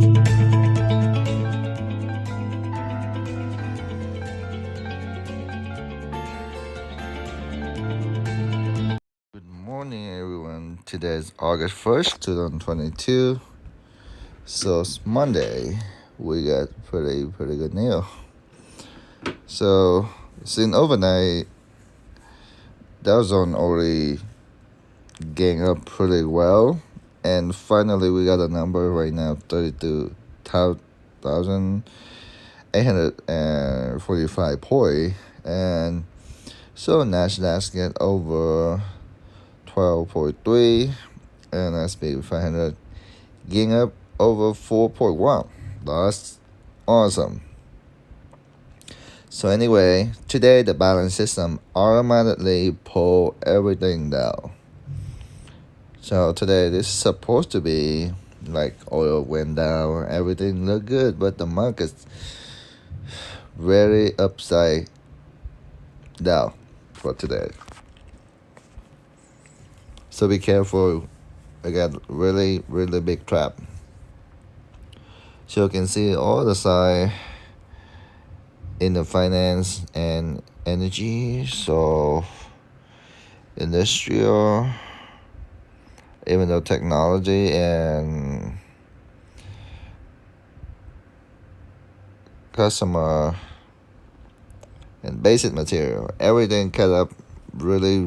Good morning, everyone. Today is August 1st, 2022. So it's Monday. We got pretty good news. So since overnight, Dow Jones already gained up pretty well, and finally we got a number right now, 32,845 point, and so Nasdaq get over 12.3, and S&P 500 gain up over 4.1. That's awesome. So anyway, today the balance system automatically pull everything down. So today this is supposed to be like oil went down, everything looked good, but the market's very upside down for today. So be careful. I got really big trap. So you can see all the side in the finance and energy, so industrial, even though technology and customer and basic material, everything cut up really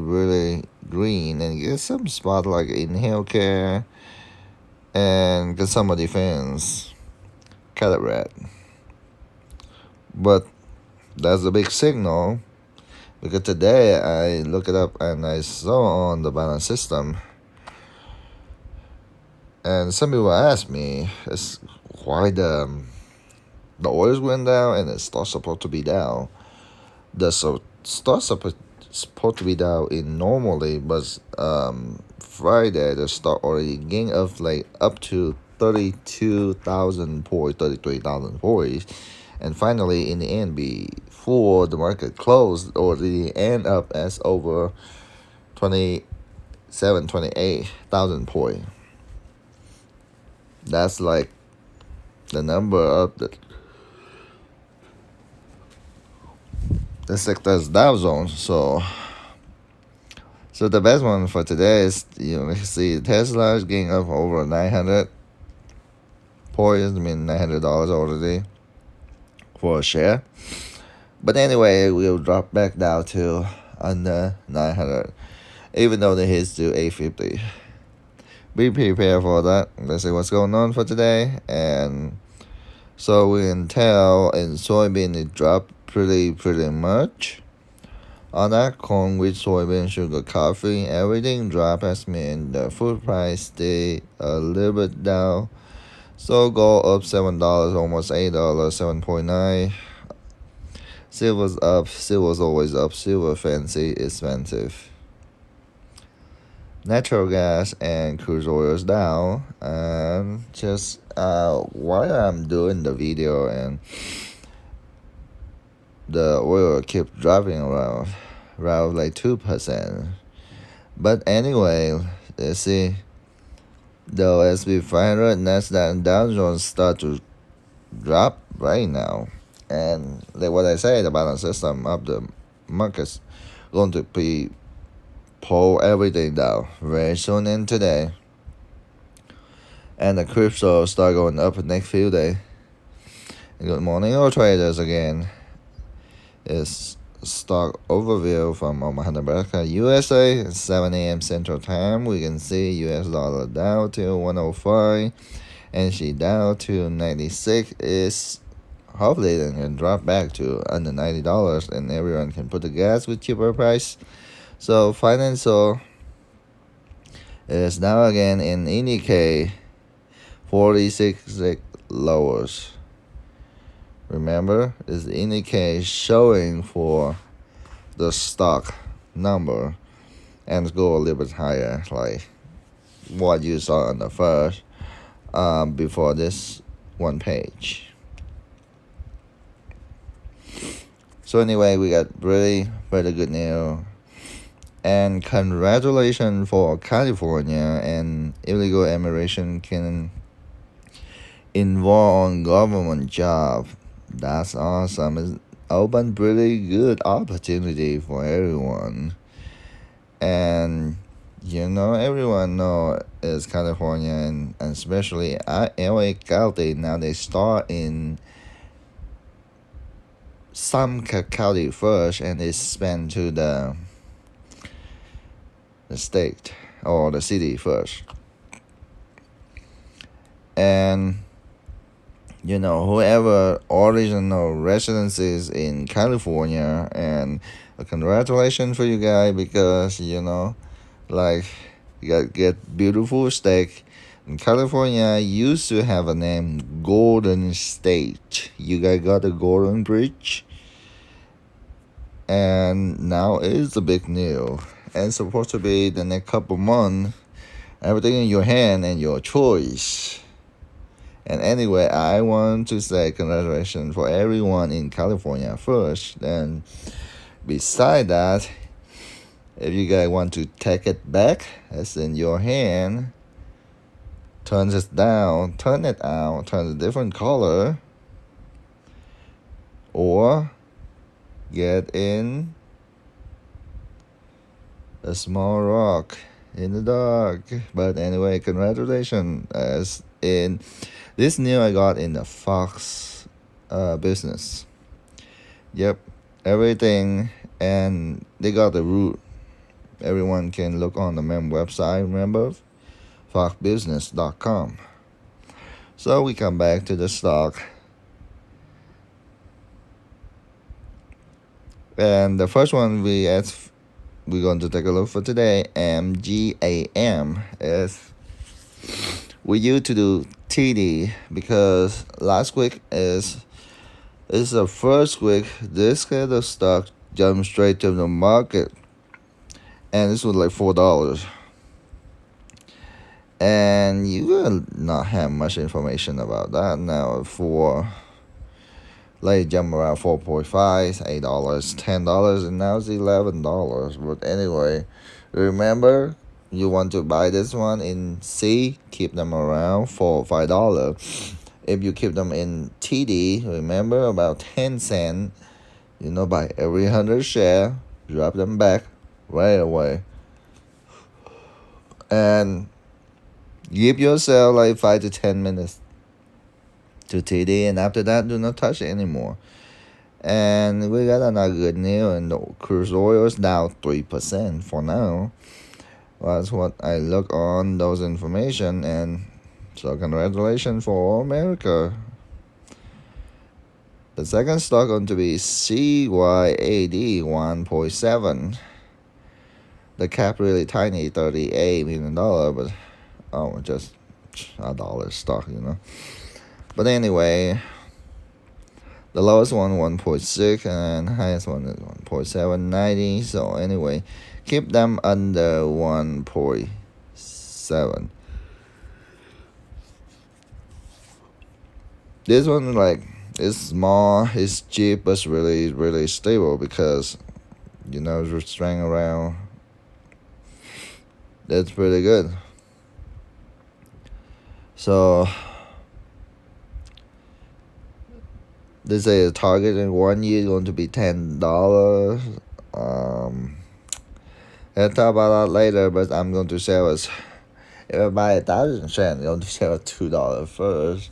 green, and get some spot like in healthcare and consumer defense cut up red. But that's a big signal, because today I look it up and I saw on the balance system, and some people ask me why the oils went down and it's not supposed to be down. The stock supposed to be down in normally, but Friday the stock already gained up to 32,000 points, 33,000 points, and finally in the end, before the market closed, already end up as over 28,000 points. That's like the number of the sector's Dow Jones. So the best one for today is, let's see, Tesla is getting up over 900 points. I mean $900 already for a share. But anyway, we'll drop back down to under 900, even though the hits to 850. Be prepared for that. Let's see what's going on for today. And so we can tell in soybean it dropped pretty much. On that, corn, wheat, soybean, sugar, coffee, everything dropped, as mean the food price stayed a little bit down. So gold up $7, almost $8, 7.9. Silver's up. Silver's always up. Silver fancy, expensive. Natural gas and crude oil is down. And just while I'm doing the video, and the oil keep dropping around like 2%. But anyway, let's see. The S&P 500, Nasdaq, and Dow Jones start to drop right now. And like what I say, the balance system of the market's going to be pull everything down very soon in today. And the crypto start going up the next few days. Good morning, all traders again. It's stock overview from Omaha, Nebraska, USA. It's 7 a.m. Central Time. We can see US dollar down to 105, and she down to 96. Is hopefully they can drop back to under $90, and everyone can put the gas with cheaper price. So financial is now again in indicate 46 lowers. Remember, is the indicator showing for the stock number, and go a little bit higher, like what you saw on the first before this one page. So anyway, we got really very good news, and congratulations for California and illegal immigration can involved on government job. That's awesome. It's open pretty good opportunity for everyone. And everyone know is California, and especially LA County. Now they start in some county first, and they spend to the state or the city first. And whoever original residences in California, and congratulations for you guys, because like you get beautiful state. And California used to have a name Golden State. You guys got the Golden Bridge, and now it's a big new. And it's supposed to be the next couple months. Everything in your hand and your choice. And anyway, I want to say congratulations for everyone in California first. And beside that, if you guys want to take it back, it's in your hand. Turn it down, turn it out, turn a different color. Or get in a small rock in the dark. But anyway, congratulations. As in this new I got in the Fox business. Yep, everything, and they got the route. Everyone can look on the main website, remember? foxbusiness.com. So we come back to the stock. And the first one we're going to take a look for today, MGAM, is we used to do TD because last week is the first week this kind of stock jumped straight to the market, and this was like $4. And you will not have much information about that now. For like jump around 4.5, $8, $10, and now it's $11. But anyway, remember, you want to buy this one in C, keep them around for $5. If you keep them in TD, remember, about 10 cents, by every 100 share, drop them back right away. And give yourself like 5 to 10 minutes to TD, and after that, do not touch it anymore. And we got another good news, and the crude oil is down 3% for now. That's what I look on those information, and so congratulations for America. The second stock going to be CYAD 1.7. The cap really tiny, $38 million, but just $1 stock, But anyway, the lowest one 1.6 and highest one is 1.790. So anyway, keep them under 1.7. This one is small, it's cheap, but it's really, really stable because it's staying around. That's pretty good. So they say the target in 1 year is going to be $10. I'll talk about that later, but I'm going to sell it. If I buy 1,000 shares, I'm going to sell it $2 first.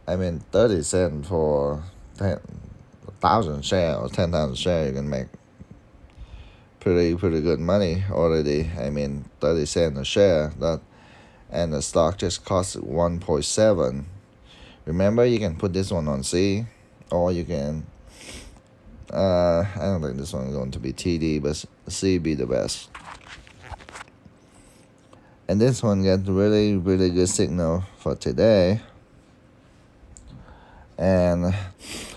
30 cents for 1,000 shares or 10,000 shares, you can make pretty good money already. 30 cents a share. And the stock just costs 1.7. Remember, you can put this one on C, or you can. I don't think this one is going to be TD, but C be the best. And this one got really, really good signal for today. And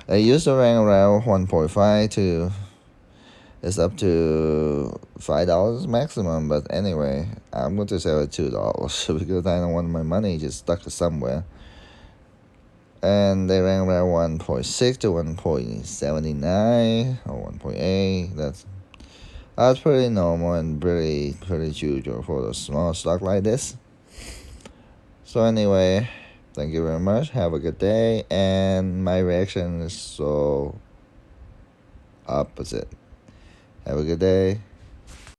I used to rank around 1.5 to. It's up to $5 maximum, but anyway, I'm going to sell it $2 because I don't want my money just stuck somewhere. And they ran around 1.6 to 1.79 or 1.8. That's pretty normal and pretty usual for a small stock like this. So anyway, Thank you very much. Have a good day. And my reaction is so opposite. Have a good day.